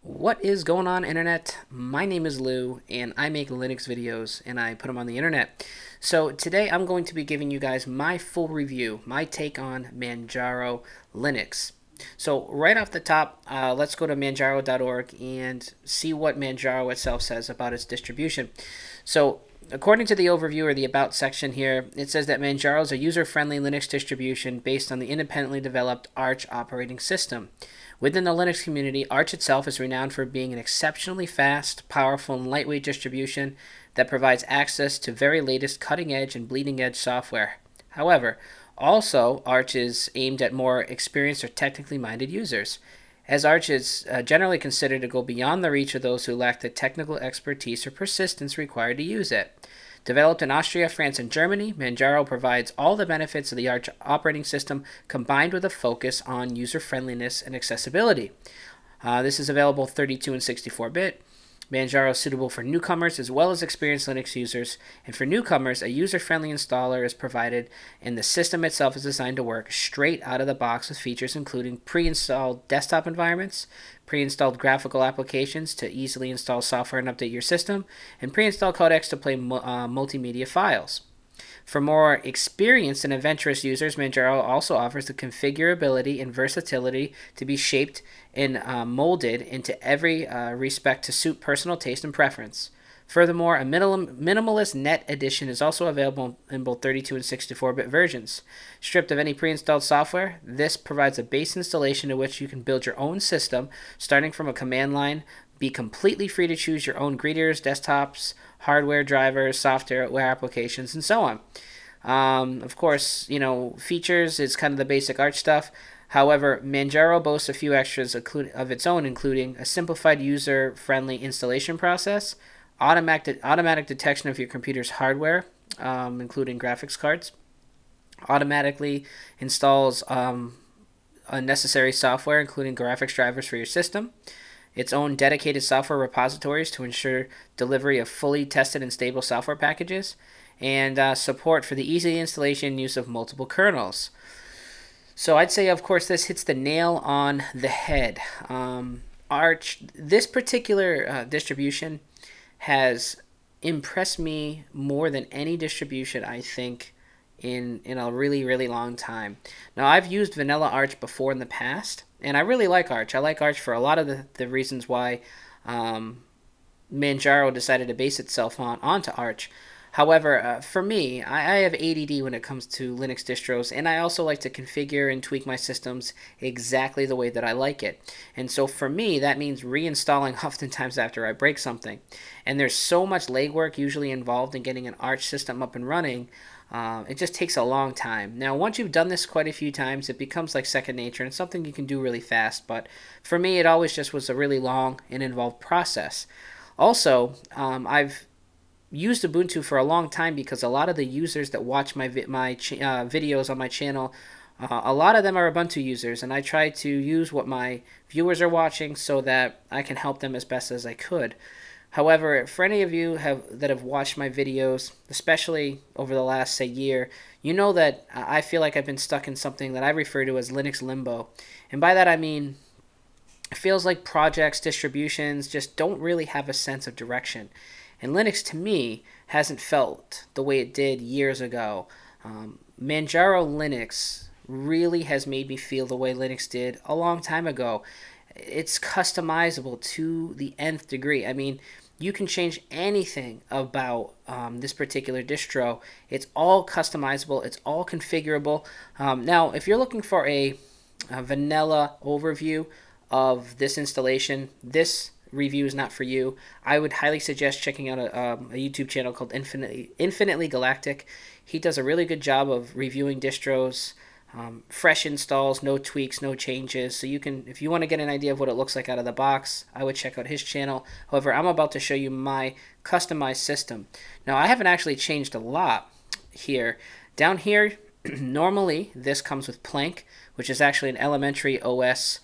What is going on, internet? My name is Lou and I make Linux videos and I put them on the internet. So today I'm going to be giving you guys my full review, my take on Manjaro Linux. So right off the top, let's go to manjaro.org and see what Manjaro itself says about its distribution. So according to the overview or the About section here, it says that Manjaro is a user-friendly Linux distribution based on the independently developed Arch operating system. Within the Linux community, Arch itself is renowned for being an exceptionally fast, powerful, and lightweight distribution that provides access to very latest cutting-edge and bleeding-edge software. However, also, Arch is aimed at more experienced or technically minded users, as Arch is generally considered to go beyond the reach of those who lack the technical expertise or persistence required to use it. Developed in Austria, France, and Germany, Manjaro provides all the benefits of the Arch operating system combined with a focus on user-friendliness and accessibility. This is available 32 and 64-bit. Manjaro is suitable for newcomers as well as experienced Linux users, and for newcomers, a user-friendly installer is provided, and the system itself is designed to work straight out of the box with features including pre-installed desktop environments, pre-installed graphical applications to easily install software and update your system, and pre-installed codecs to play multimedia files. For more experienced and adventurous users, Manjaro also offers the configurability and versatility to be shaped and molded into every respect to suit personal taste and preference. Furthermore, a minimalist net edition is also available in both 32 and 64-bit versions. Stripped of any pre-installed software, this provides a base installation in which you can build your own system, starting from a command line. Be completely free to choose your own greeters, desktops, hardware drivers, software applications, and so on. Of course, features is kind of the basic Arch stuff. However, Manjaro boasts a few extras of its own, including a simplified user-friendly installation process, automatic detection of your computer's hardware, including graphics cards, automatically installs unnecessary software, including graphics drivers for your system, its own dedicated software repositories to ensure delivery of fully tested and stable software packages, and support for the easy installation and use of multiple kernels. So I'd say, of course, this hits the nail on the head. Arch, this particular distribution has impressed me more than any distribution, I think, in a really, really long time. Now, I've used vanilla Arch before in the past, and I really like Arch. I like Arch for a lot of the reasons why Manjaro decided to base itself onto Arch. However, for me, I have ADD when it comes to Linux distros, and I also like to configure and tweak my systems exactly the way that I like it. And so for me, that means reinstalling oftentimes after I break something. And there's so much legwork usually involved in getting an Arch system up and running. It just takes a long time. Now, once you've done this quite a few times, it becomes like second nature, and it's something you can do really fast. But for me, it always just was a really long and involved process. Also, I've used Ubuntu for a long time because a lot of the users that watch my videos on my channel, a lot of them are Ubuntu users, and I try to use what my viewers are watching so that I can help them as best as I could. However, for any of you that have watched my videos, especially over the last, say, year, you know that I feel like I've been stuck in something that I refer to as Linux limbo. And by that I mean, it feels like projects, distributions just don't really have a sense of direction. And Linux, to me, hasn't felt the way it did years ago. Manjaro Linux really has made me feel the way Linux did a long time ago. It's customizable to the nth degree. I mean, you can change anything about this particular distro. It's all customizable. It's all configurable. Now, if you're looking for a vanilla overview of this installation, this review is not for you. I would highly suggest checking out a YouTube channel called Infinitely Galactic. He does a really good job of reviewing distros, fresh installs, no tweaks, no changes. So you can, if you want to get an idea of what it looks like out of the box, I would check out his channel. However, I'm about to show you my customized system. Now, I haven't actually changed a lot here. Down here, normally this comes with Plank, which is actually an elementary OS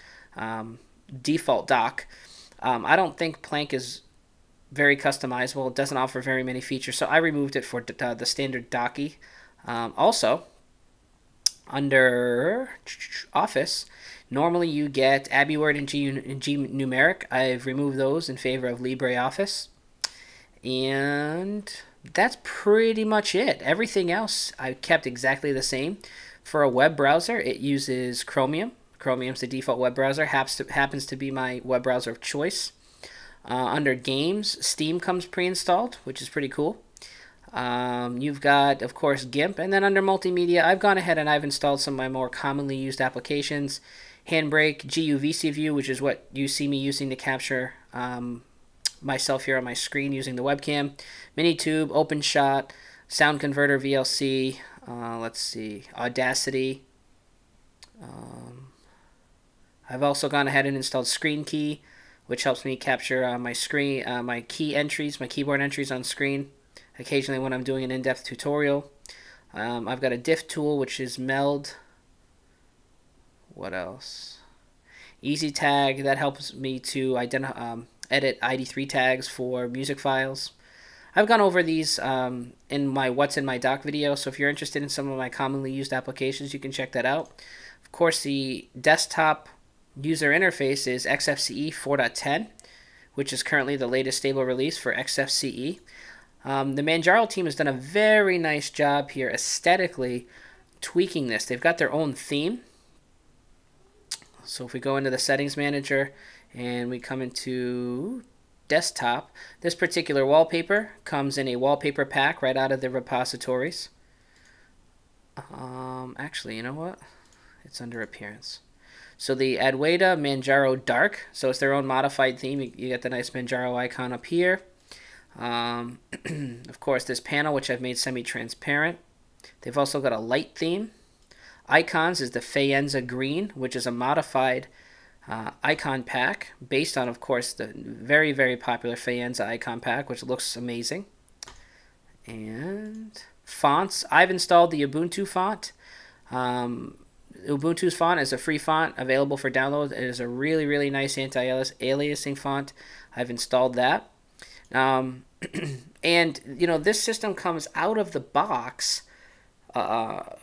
default dock. I don't think Plank is very customizable. It doesn't offer very many features, so I removed it for the standard Docky. Also, under Office, Normally you get AbiWord and G Numeric. I've removed those in favor of LibreOffice. And that's pretty much it. Everything else I kept exactly the same. For a web browser, it uses Chromium. Chromium's the default web browser. Happens to be my web browser of choice. Under games, Steam comes pre-installed, which is pretty cool. You've got, of course, GIMP. And then under multimedia, I've gone ahead and I've installed some of my more commonly used applications. Handbrake, GU View, which is what you see me using to capture myself here on my screen using the webcam. Minitube, OpenShot, Sound Converter VLC, let's see, Audacity. I've also gone ahead and installed Screen Key, which helps me capture my screen, my key entries, my keyboard entries on screen, occasionally when I'm doing an in-depth tutorial. I've got a diff tool, which is Meld. What else? Easy Tag, that helps me to edit ID3 tags for music files. I've gone over these in my What's in My Dock video, so if you're interested in some of my commonly used applications, you can check that out. Of course, the desktop user interface is XFCE 4.10, which is currently the latest stable release for XFCE. The Manjaro team has done a very nice job here aesthetically tweaking this. They've got their own theme. So if we go into the settings manager and we come into desktop, this particular wallpaper comes in a wallpaper pack right out of the repositories. Actually, you know what? It's under appearance. So the Adwaita Manjaro Dark, so it's their own modified theme. You get the nice Manjaro icon up here. Of course, this panel, which I've made semi-transparent. They've also got a light theme. Icons is the Faenza Green, which is a modified icon pack based on, of course, the very, very popular Faenza icon pack, which looks amazing. And fonts, I've installed the Ubuntu font. Ubuntu's font is a free font available for download. It is a really, really nice anti-aliasing font. I've installed that. And, you know, this system comes out of the box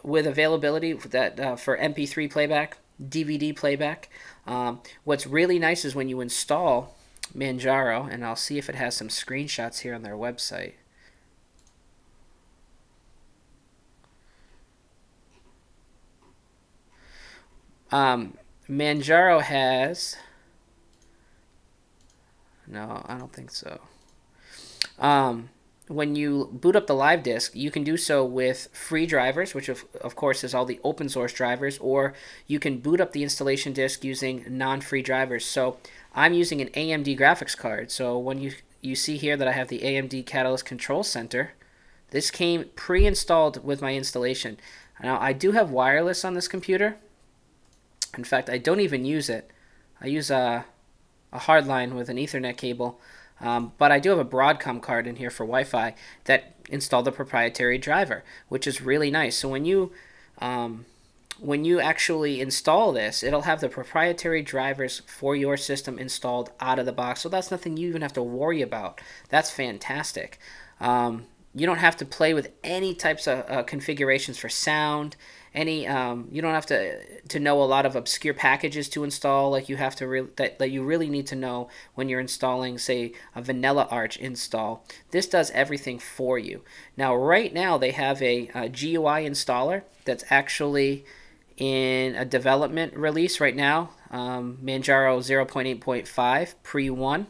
with availability that for MP3 playback, DVD playback. What's really nice is when you install Manjaro, and I'll see if it has some screenshots here on their website. Manjaro has... No, I don't think so. When you boot up the live disk, you can do so with free drivers, which of course is all the open source drivers, or you can boot up the installation disk using non-free drivers. So I'm using an AMD graphics card. So when you see here that I have the AMD Catalyst Control Center, this came pre-installed with my installation. Now I do have wireless on this computer. In fact, I don't even use it. I use a hardline with an Ethernet cable. But I do have a Broadcom card in here for Wi-Fi that installed the proprietary driver, which is really nice. So when you actually install this, it'll have the proprietary drivers for your system installed out of the box. So that's nothing you even have to worry about. That's fantastic. You don't have to play with any types of configurations for sound. You don't have to know a lot of obscure packages to install like you have to that you really need to know when you're installing, say, a Vanilla Arch install. This does everything for you. Now, right now they have a GUI installer that's actually in a development release right now, Manjaro 0.8.5 pre-1.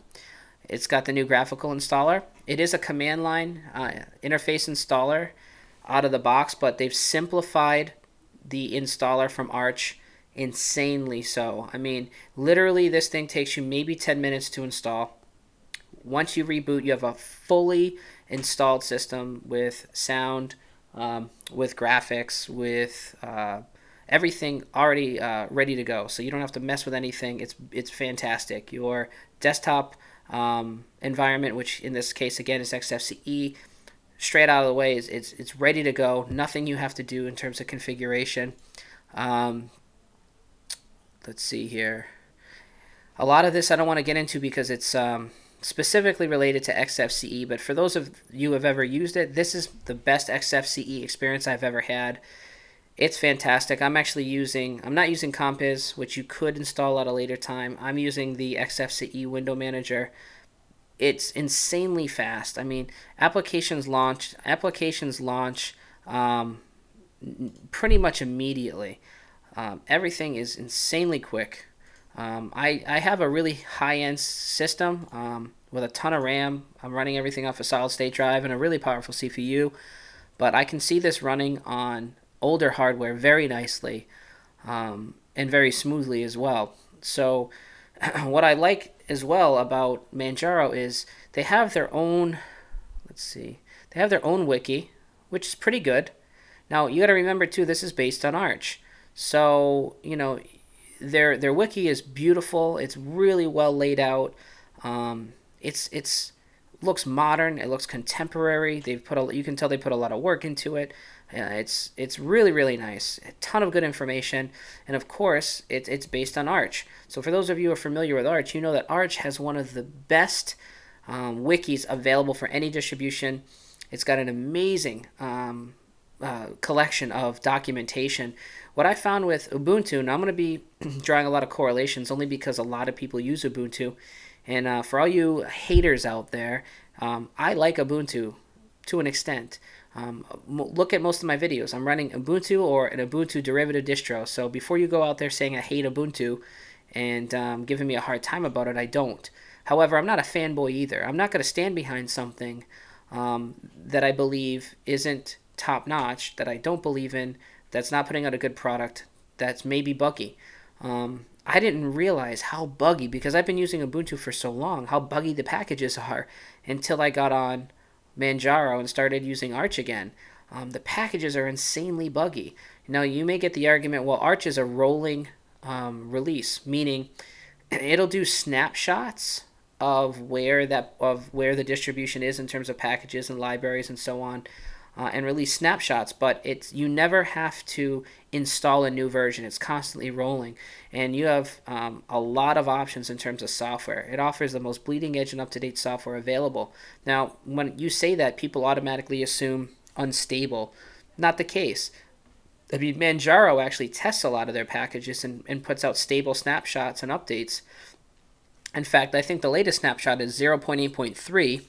It's got the new graphical installer. It is a command line interface installer out of the box, but they've simplified the installer from Arch insanely so. I mean, literally this thing takes you maybe 10 minutes to install. Once you reboot, you have a fully installed system with sound, with graphics, with everything already ready to go. So you don't have to mess with anything. It's fantastic. Your desktop environment, which in this case again is XFCE, straight out of the way, it's ready to go. Nothing you have to do in terms of configuration. Let's see here. A lot of this I don't want to get into because it's specifically related to XFCE, but for those of you who have ever used it, this is the best XFCE experience I've ever had. It's fantastic. I'm not using Compiz, which you could install at a later time. I'm using the XFCE window manager. It's insanely fast. I mean, applications launch pretty much immediately. Everything is insanely quick. I have a really high-end system with a ton of RAM. I'm running everything off a solid-state drive and a really powerful CPU, but I can see this running on older hardware very nicely and very smoothly as well. So what I like as well about Manjaro is they have their own, they have their own wiki, which is pretty good. Now you got to remember too, this is based on Arch. So, you know, their wiki is beautiful. It's really well laid out. It's looks modern. It looks contemporary. You can tell they put a lot of work into it. It's really nice. A ton of good information, and of course it's based on Arch. So for those of you who are familiar with Arch, you know that Arch has one of the best wikis available for any distribution. It's got an amazing collection of documentation. What I found with Ubuntu, and I'm going to be drawing a lot of correlations only because a lot of people use Ubuntu, and for all you haters out there, I like Ubuntu to an extent. Look at most of my videos. I'm running Ubuntu or an Ubuntu derivative distro. So before you go out there saying I hate Ubuntu and giving me a hard time about it, I don't. However, I'm not a fanboy either. I'm not going to stand behind something that I believe isn't top-notch, that I don't believe in, that's not putting out a good product, that's maybe buggy. I didn't realize how buggy, because I've been using Ubuntu for so long, how buggy the packages are until I got on Manjaro and started using Arch again. The packages are insanely buggy. Now you may get the argument, well, Arch is a rolling release, meaning it'll do snapshots of where the distribution is in terms of packages and libraries and so on, and release snapshots, but you never have to install a new version. It's constantly rolling, and you have a lot of options in terms of software. It offers the most bleeding edge and up-to-date software available. Now, when you say that, people automatically assume unstable. Not the case. I mean, Manjaro actually tests a lot of their packages and puts out stable snapshots and updates. In fact, I think the latest snapshot is 0.8.3.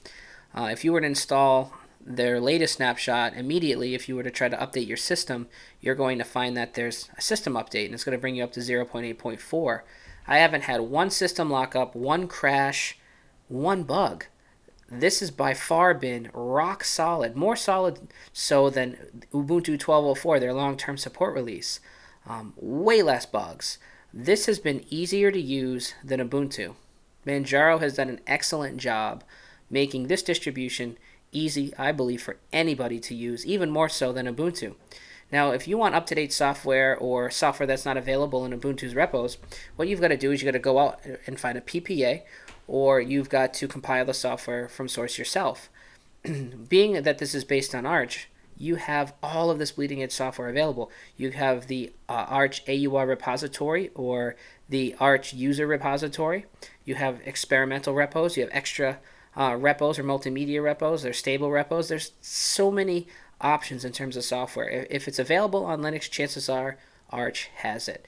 If you were to install their latest snapshot immediately, if you were to try to update your system, you're going to find that there's a system update, and it's going to bring you up to 0.8.4. I haven't had one system lockup, one crash, one bug. This has by far been rock solid, more solid so than Ubuntu 12.04, their long-term support release. Way less bugs. This has been easier to use than Ubuntu. Manjaro has done an excellent job making this distribution easy, I believe, for anybody to use, even more so than Ubuntu. Now, if you want up-to-date software or software that's not available in Ubuntu's repos, what you've got to do is you've got to go out and find a PPA, or you've got to compile the software from source yourself. Being that this is based on Arch, you have all of this bleeding-edge software available. You have the Arch AUR repository or the Arch user repository. You have experimental repos. You have extra repos or multimedia repos. There's stable repos. There's so many options in terms of software. If it's available on Linux, chances are Arch has it.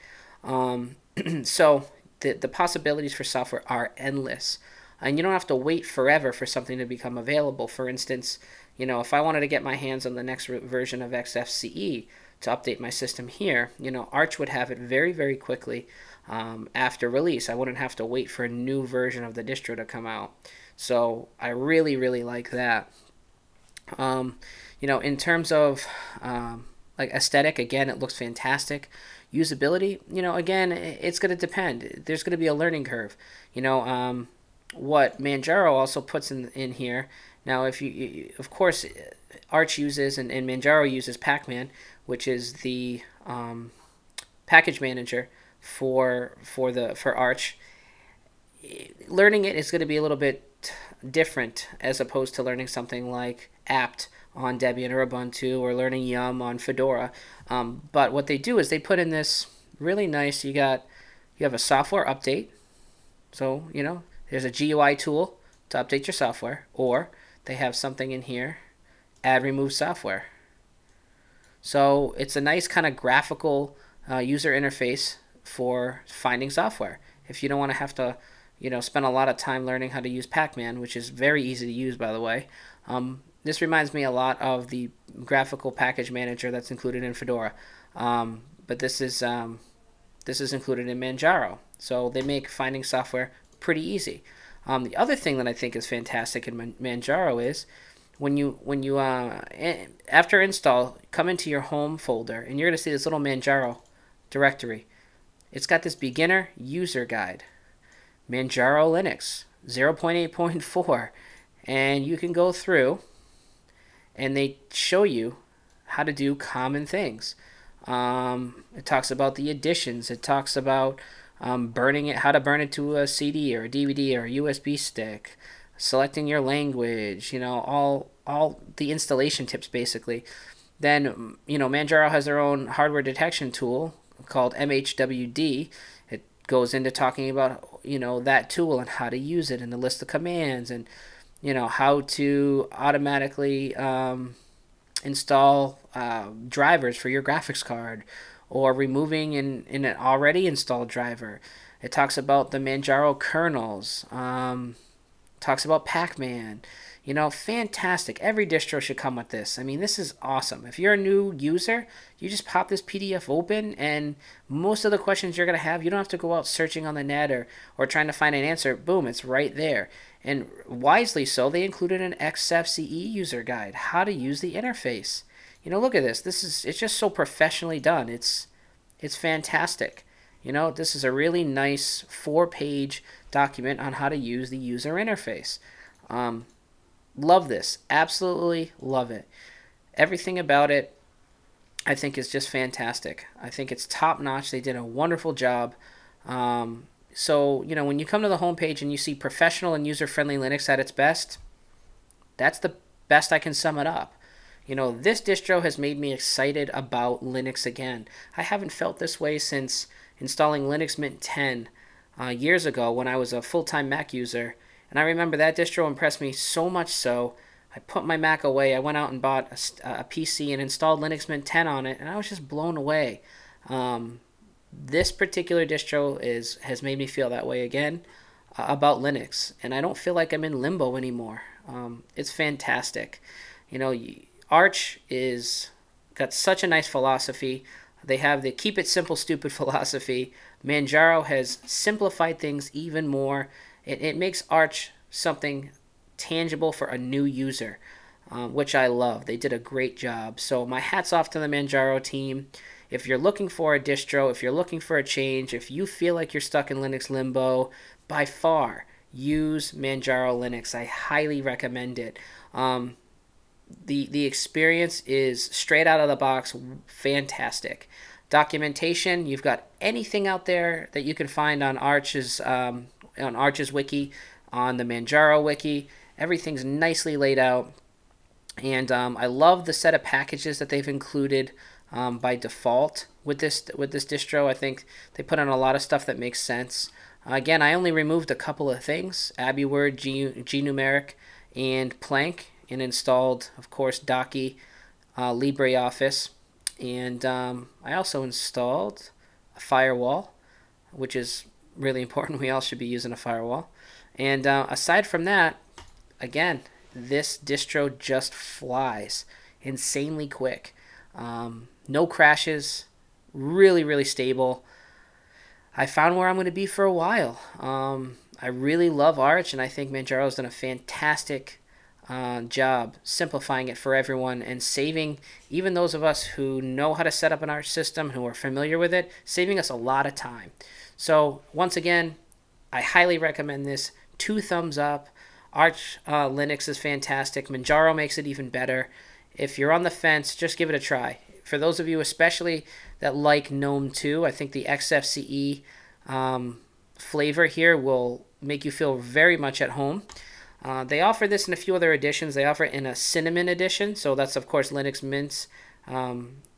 So the possibilities for software are endless. And you don't have to wait forever for something to become available. For instance, you know, if I wanted to get my hands on the next version of XFCE to update my system here, you know, Arch would have it very quickly after release. I wouldn't have to wait for a new version of the distro to come out. So I really like that. You know, in terms of like aesthetic, again, it looks fantastic. Usability, you know, again, it's going to depend. There's going to be a learning curve. You know, what Manjaro also puts in here. Now, if you of course, Arch uses and Manjaro uses Pacman, which is the package manager for Arch. Learning it is going to be a little bit different as opposed to learning something like apt on Debian or Ubuntu, or learning Yum on Fedora. But what they do is they put in this really nice, you have a software update. So, you know, there's a GUI tool to update your software, or they have something in here, add remove software. So it's a nice kind of graphical user interface for finding software. If you don't want to have to, spend a lot of time learning how to use Pac-Man, which is very easy to use, by the way. This reminds me a lot of the graphical package manager that's included in Fedora, but this is included in Manjaro. So they make finding software pretty easy. The other thing that I think is fantastic in Manjaro is when you after install, come into your home folder and you're going to see this little Manjaro directory. It's got this beginner user guide, Manjaro Linux 0.8.4, and you can go through and they show you how to do common things. It talks about the additions. It talks about burning it, how to burn it to a CD or a DVD or a USB stick, selecting your language, all the installation tips basically. Then, Manjaro has their own hardware detection tool called MHWD. It goes into talking about, that tool and how to use it and the list of commands and, how to automatically install drivers for your graphics card or removing in an already installed driver. It talks about the Manjaro kernels, talks about Pac-Man. Fantastic. Every distro should come with this. I mean, this is awesome. If you're a new user, you just pop this PDF open, and most of the questions you're going to have, you don't have to go out searching on the net or trying to find an answer. Boom, it's right there. And wisely so, they included an XFCE user guide, how to use the interface. Look at this. It's just so professionally done. It's fantastic. This is a really nice 4-page document on how to use the user interface. Love this. Absolutely love it. Everything about it, I think, is just fantastic. I think it's top-notch. They did a wonderful job. So, when you come to the homepage and you see professional and user-friendly Linux at its best, that's the best I can sum it up. This distro has made me excited about Linux again. I haven't felt this way since installing Linux Mint 10 years ago when I was a full-time Mac user. And I remember that distro impressed me so much so, I put my Mac away, I went out and bought a PC and installed Linux Mint 10 on it, and I was just blown away. This particular distro has made me feel that way again about Linux, and I don't feel like I'm in limbo anymore. It's fantastic. Arch is got such a nice philosophy. They have the keep it simple, stupid philosophy. Manjaro has simplified things even more. It makes Arch something tangible for a new user, which I love. They did a great job. So my hat's off to the Manjaro team. If you're looking for a distro, if you're looking for a change, if you feel like you're stuck in Linux limbo, by far, use Manjaro Linux. I highly recommend it. The experience is straight out of the box, fantastic. Documentation, you've got anything out there that you can find on Arch's wiki, on the Manjaro wiki. Everything's nicely laid out, and I love the set of packages that they've included by default with this distro. I think they put in a lot of stuff that makes sense. Again, I only removed a couple of things: AbiWord, GNumeric, and Plank, and installed, of course, Docky, LibreOffice, and I also installed a firewall, which is really important. We all should be using a firewall. And aside from that, again, this distro just flies insanely quick. No crashes, really, really stable. I found where I'm going to be for a while. I really love Arch, and I think Manjaro's done a fantastic job simplifying it for everyone and saving even those of us who know how to set up an Arch system, who are familiar with it, saving us a lot of time. So once again, I highly recommend this. 2 thumbs up. Arch Linux is fantastic. Manjaro makes it even better. If you're on the fence, just give it a try. For those of you especially that like GNOME 2, I think the XFCE flavor here will make you feel very much at home. They offer this in a few other editions. They offer it in a Cinnamon edition, so that's of course Linux Mint's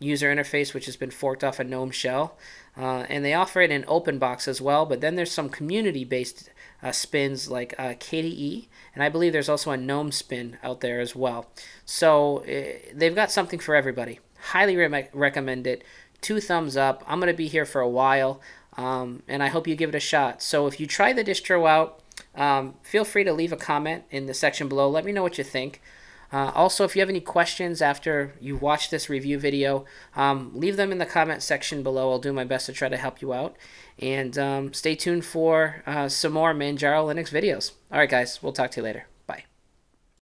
user interface, which has been forked off a GNOME shell. And they offer it in OpenBox as well, but then there's some community-based spins like KDE, and I believe there's also a GNOME spin out there as well. So they've got something for everybody. highly recommend it. 2 thumbs up. I'm going to be here for a while, and I hope you give it a shot. So if you try the distro out, feel free to leave a comment in the section below. Let me know what you think. Also, if you have any questions after you watch this review video, leave them in the comment section below. I'll do my best to try to help you out. And stay tuned for some more Manjaro Linux videos. All right, guys, we'll talk to you later.